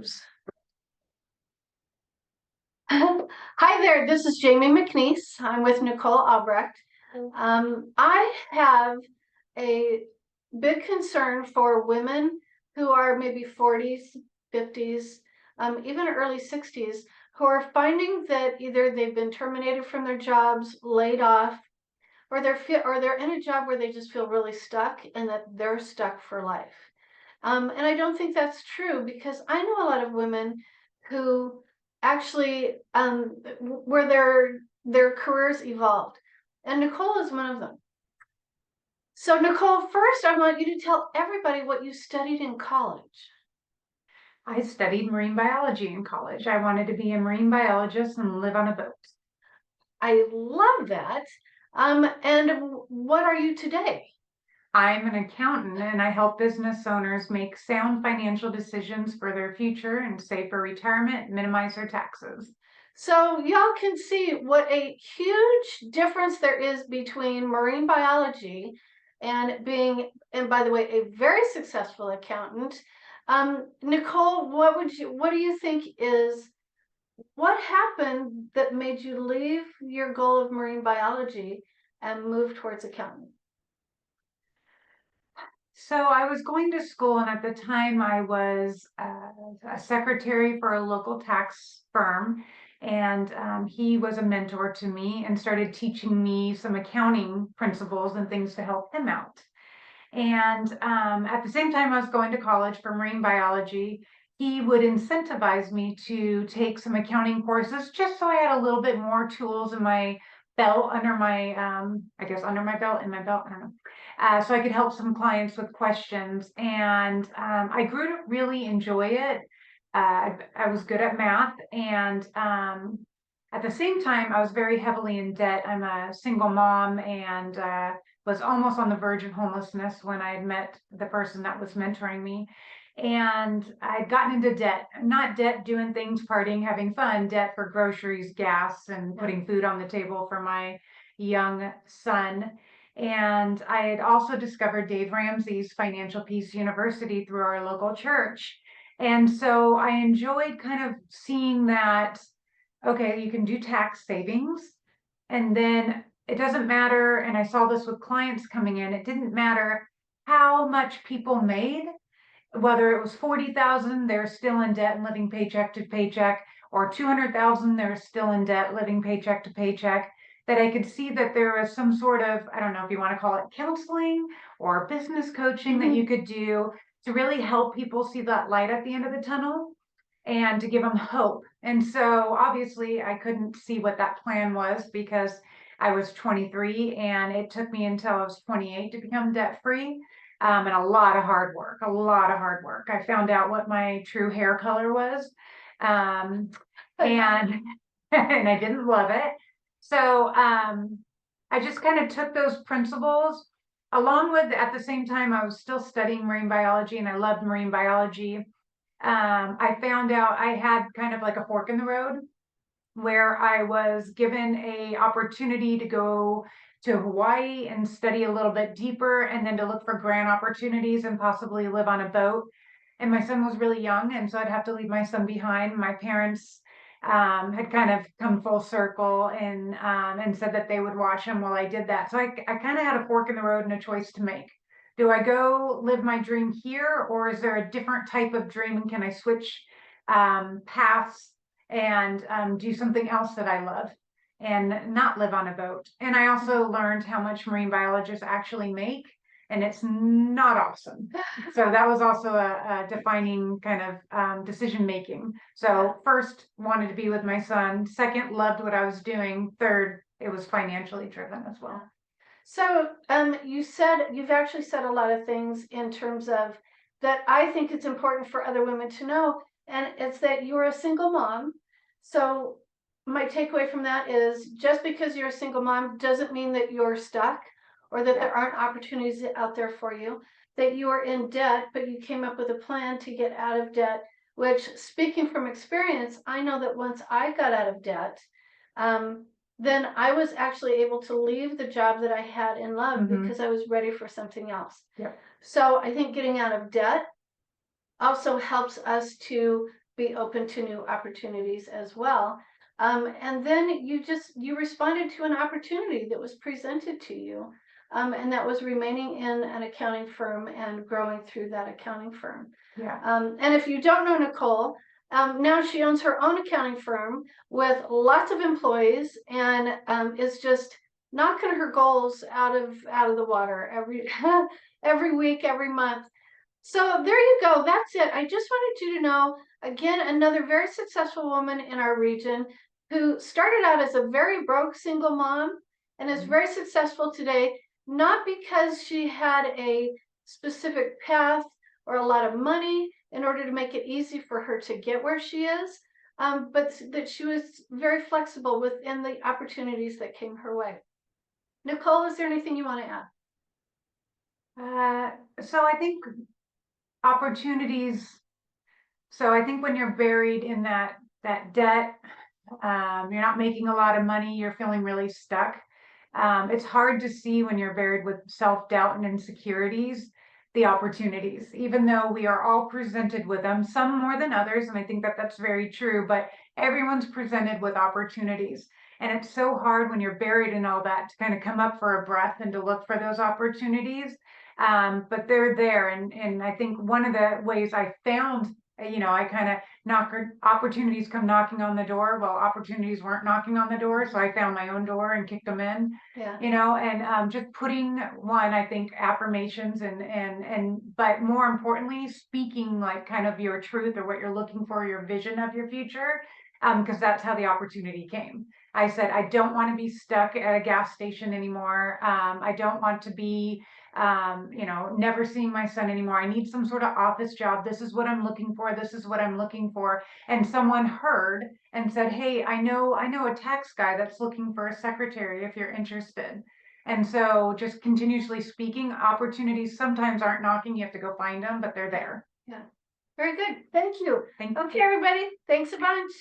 moves. Hi there, this is Jamie McNeese. I'm with Nicole Albrecht. I have a big concern for women who are maybe 40s, 50s, even early 60s, who are finding that either they've been terminated from their jobs, laid off, or they're in a job where they just feel really stuck and that they're stuck for life. And I don't think that's true, because I know a lot of women who actually where their careers evolved, and Nicole is one of them. So Nicole, first I want you to tell everybody what you studied in college. I studied marine biology in college. I wanted to be a marine biologist and live on a boat. I love that. And what are you today? I'm an accountant and I help business owners make sound financial decisions for their future and save for retirement, minimize their taxes. So y'all can see what a huge difference there is between marine biology and being, and by the way, a very successful accountant. Nicole, what do you think what happened that made you leave your goal of marine biology and move towards accounting? So I was going to school, and at the time I was a secretary for a local tax firm, and he was a mentor to me and started teaching me some accounting principles and things to help him out. And at the same time I was going to college for marine biology, he would incentivize me to take some accounting courses just so I had a little bit more tools in my belt, under my, I guess under my belt, in my belt, I don't know. So I could help some clients with questions. And I grew to really enjoy it. I was good at math. And at the same time, I was very heavily in debt. I'm a single mom and was almost on the verge of homelessness when I had met the person that was mentoring me. And I'd gotten into debt, not debt doing things, partying, having fun, debt for groceries, gas, and putting food on the table for my young son. And I had also discovered Dave Ramsey's Financial Peace University through our local church. And so I enjoyed kind of seeing that, okay, you can do tax savings, and then it doesn't matter. And I saw this with clients coming in, it didn't matter how much people made, whether it was 40,000, they're still in debt and living paycheck to paycheck, or 200,000, they're still in debt, living paycheck to paycheck. That I could see that there was some sort of, I don't know if you want to call it counseling or business coaching that you could do to really help people see that light at the end of the tunnel and to give them hope. And so obviously I couldn't see what that plan was because I was 23 and it took me until I was 28 to become debt free. And a lot of hard work, a lot of hard work. I found out what my true hair color was. And and I didn't love it. So I just kind of took those principles along with, at the same time, I was still studying marine biology and I loved marine biology. I found out I had kind of like a fork in the road where I was given a opportunity to go to Hawaii and study a little bit deeper, and then to look for grant opportunities and possibly live on a boat. And my son was really young, and so I'd have to leave my son behind. My parents had kind of come full circle and said that they would watch him while I did that. So I kind of had a fork in the road and a choice to make. Do I go live my dream here, or is there a different type of dream, and can I switch paths and do something else that I love and not live on a boat? And I also learned how much marine biologists actually make, and it's not awesome. So that was also a defining kind of decision making. So first, wanted to be with my son. Second, loved what I was doing. Third, it was financially driven as well. So you've actually said a lot of things in terms of that I think it's important for other women to know, and it's that you're a single mom. So my takeaway from that is, just because you're a single mom doesn't mean that you're stuck or that there aren't opportunities out there for you, that you are in debt, but you came up with a plan to get out of debt, which, speaking from experience, I know that once I got out of debt, then I was actually able to leave the job that I had in love because I was ready for something else. Yeah. So I think getting out of debt also helps us to be open to new opportunities as well. And then you responded to an opportunity that was presented to you. And that was remaining in an accounting firm and growing through that accounting firm. Yeah. And if you don't know Nicole, now she owns her own accounting firm with lots of employees and is just knocking her goals out of the water every week, every month. So there you go. That's it. I just wanted you to know, again, another very successful woman in our region who started out as a very broke single mom and is very successful today, not because she had a specific path or a lot of money in order to make it easy for her to get where she is, but that she was very flexible within the opportunities that came her way. Nicole, is there anything you want to add? So I think opportunities. So I think when you're buried in that debt, you're not making a lot of money, you're feeling really stuck. It's hard to see when you're buried with self-doubt and insecurities, the opportunities, even though we are all presented with them, some more than others. And I think that that's very true, but everyone's presented with opportunities. And it's so hard when you're buried in all that to kind of come up for a breath and to look for those opportunities. But they're there. And I think one of the ways I found, I kind of opportunities come knocking on the door. Well, opportunities weren't knocking on the door. So I found my own door and kicked them in, Yeah. And just putting I think affirmations but more importantly, speaking like kind of your truth or what you're looking for, your vision of your future. Because that's how the opportunity came. I said, I don't want to be stuck at a gas station anymore. I don't want to be never seeing my son anymore. I need some sort of office job. This is what I'm looking for. This is what I'm looking for. And someone heard and said, hey, I know a tax guy that's looking for a secretary if you're interested. And so just continuously speaking, opportunities sometimes aren't knocking. You have to go find them, but they're there. Yeah. Very good. Thank you. Thank you. Okay, everybody. Thanks a bunch.